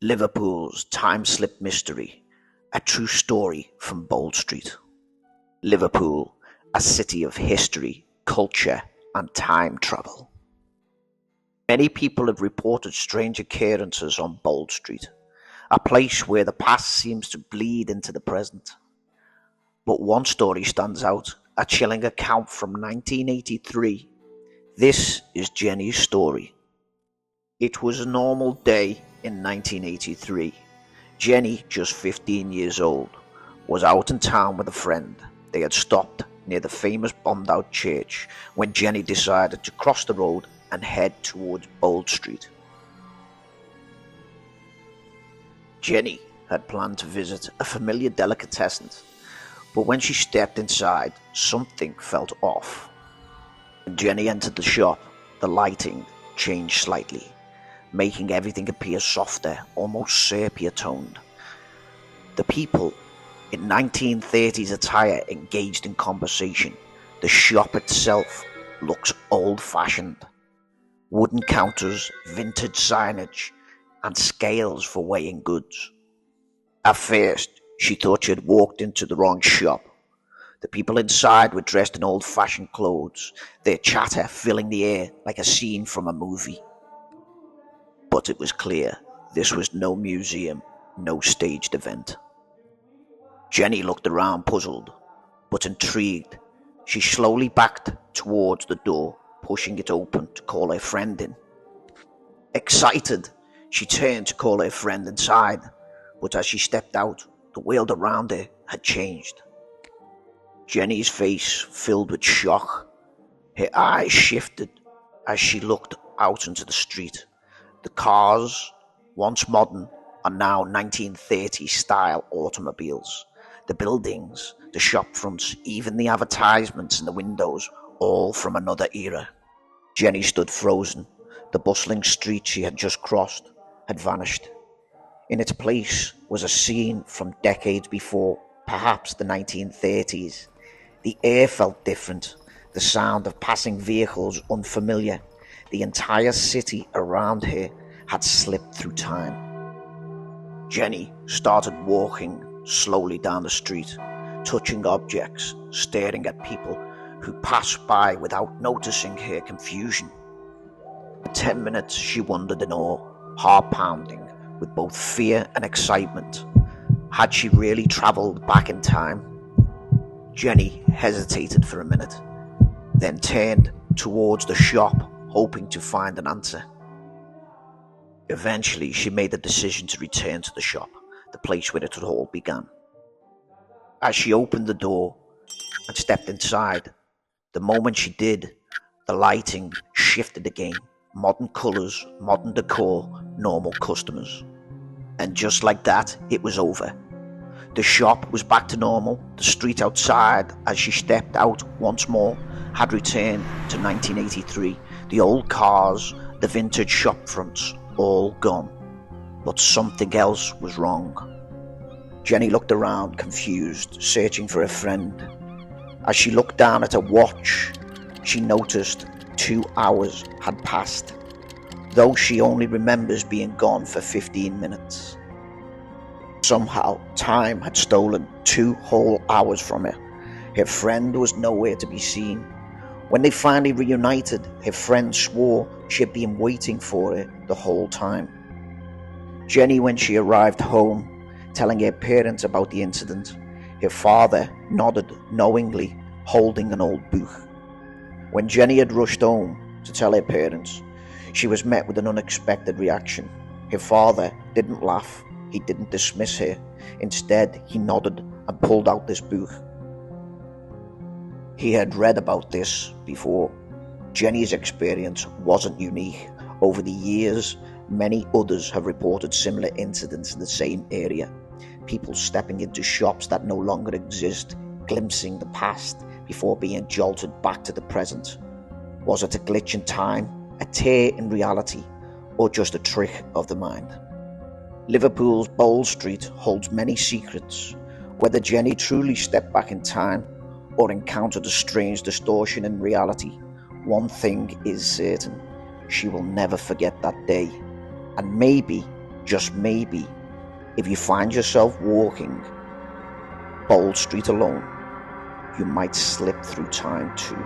Liverpool's time slip mystery, a true story from Bold Street. Liverpool, a city of history, culture, and time travel. Many people have reported strange occurrences on Bold Street, a place where the past seems to bleed into the present. But one story stands out, a chilling account from 1983. This is Jeni's story. It was a normal day in 1983. Jeni, just 15 years old, was out in town with a friend. They had stopped near the famous bombed-out church when Jeni decided to cross the road and head towards Bold Street. Jeni had planned to visit a familiar delicatessen, but when she stepped inside, something felt off. When Jeni entered the shop, the lighting changed slightly, making everything appear softer, almost sepia-toned. The people in 1930s attire engaged in conversation. The shop itself looks old-fashioned. Wooden counters, vintage signage, and scales for weighing goods. At first, she thought she had walked into the wrong shop. The people inside were dressed in old-fashioned clothes, their chatter filling the air like a scene from a movie. But it was clear this was no museum, no staged event. Jeni looked around puzzled, but intrigued. She slowly backed towards the door, pushing it open to call her friend in. Excited, she turned to call her friend inside, but as she stepped out, the world around her had changed. Jeni's face filled with shock. Her eyes shifted as she looked out into the street. The cars, once modern, are now 1930s style automobiles. The buildings, the shop fronts, even the advertisements in the windows, all from another era. Jeni stood frozen. The bustling street she had just crossed had vanished. In its place was a scene from decades before, perhaps the 1930s. The air felt different, the sound of passing vehicles unfamiliar. The entire city around her had slipped through time. Jeni started walking slowly down the street, touching objects, staring at people who passed by without noticing her confusion. For 10 minutes she wondered in awe, heart pounding with both fear and excitement. Had she really travelled back in time? Jeni hesitated for a minute, then turned towards the shop, hoping to find an answer. Eventually, she made the decision to return to the shop, the place where it all began. As she opened the door and stepped inside, the moment she did, the lighting shifted again. Modern colours, modern decor, normal customers. And just like that, it was over. The shop was back to normal. The street outside, as she stepped out once more, had returned to 1983. The old cars, the vintage shop fronts, all gone. But something else was wrong. Jeni looked around, confused, searching for a friend. As she looked down at her watch, she noticed 2 hours had passed, though she only remembers being gone for 15 minutes. Somehow, time had stolen 2 whole hours from her. Her friend was nowhere to be seen. When they finally reunited, her friend swore she had been waiting for her the whole time. Jeni, when she arrived home, telling her parents about the incident, her father nodded knowingly, holding an old book. When Jeni had rushed home to tell her parents, she was met with an unexpected reaction. Her father didn't laugh, he didn't dismiss her. Instead, he nodded and pulled out this book. He had read about this before. Jeni's experience wasn't unique. Over the years, many others have reported similar incidents in the same area. People stepping into shops that no longer exist, glimpsing the past before being jolted back to the present. Was it a glitch in time, a tear in reality, or just a trick of the mind? Liverpool's Bold Street holds many secrets. Whether Jeni truly stepped back in time or encountered a strange distortion in reality, one thing is certain: she will never forget that day. And maybe, just maybe, if you find yourself walking Bold Street alone, you might slip through time too.